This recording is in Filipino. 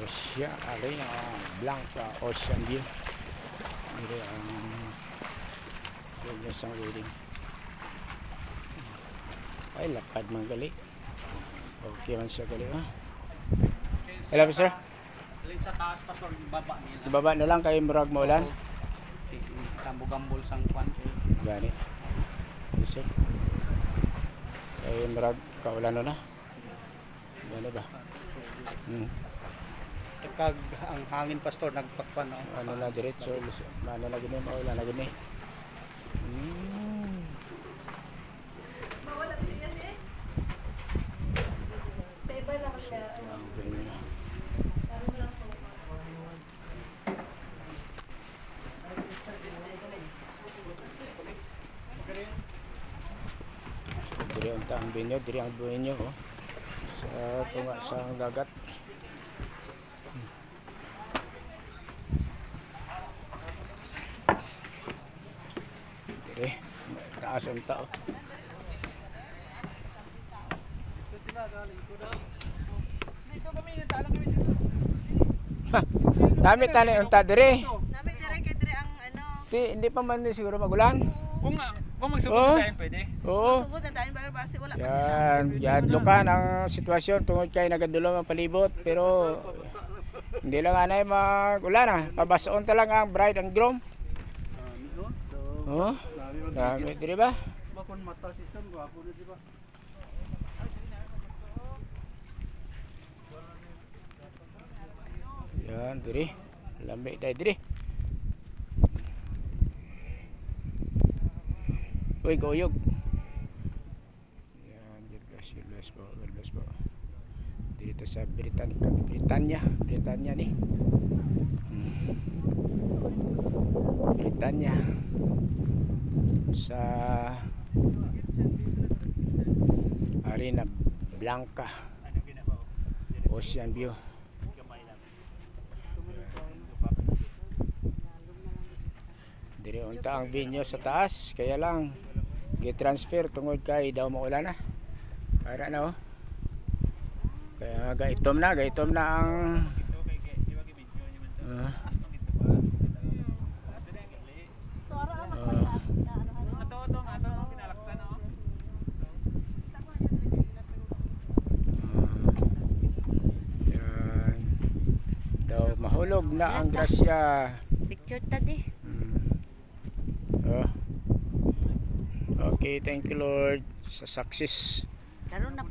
Ocean, Arena Blanca Ocean View. Dito ang isang wedding. Ay, lapad man gali. Okay man siya gali, ha? Hello, sir. Sa taas pa, sir, ibaba nila. Ibaba na lang kayo murag maulan. Tambugambol sang kwan. Gani. Yes, sir. Kayo murag kaulan na. Gani ba? Kag ang hangin, pastor, nagpakpan. Ano na diretso, ano na gini, maulan na gini. Diri ang binyo, diri ang binyo, oh. Sa tunga sa dagat. Diri taas ang tao. Dami tani unta diri. Dami dire ang ano. Hindi pa man siguro magulan. Kung magsugod tayo pwede. Oo. Sugod na tayo basi wala pa Yan, sila. yan lukan ang sitwasyon tungod kay nagadulong ang palibot pero hindi lang anay magulan ah. Pabasoon ta lang ang bride and groom. Oh. Dami diri ba? Bakon mata si Sam, gwapo na di ba? Yan diri. Lambi dai diri. Uy, goyog. Yan, God bless po, God bless po. Dito sa Britanya ni. Britanya. Sa Arena Blanca Ocean View. Diri unta ang venue sa taas, kaya lang gi-transfer tungod kay daw maulan na. Para na oh. Kaya gaitom na ang yan. Daw mahulog na ang grasya. Picture ta di. Okay, thank you Lord sa success. Karon na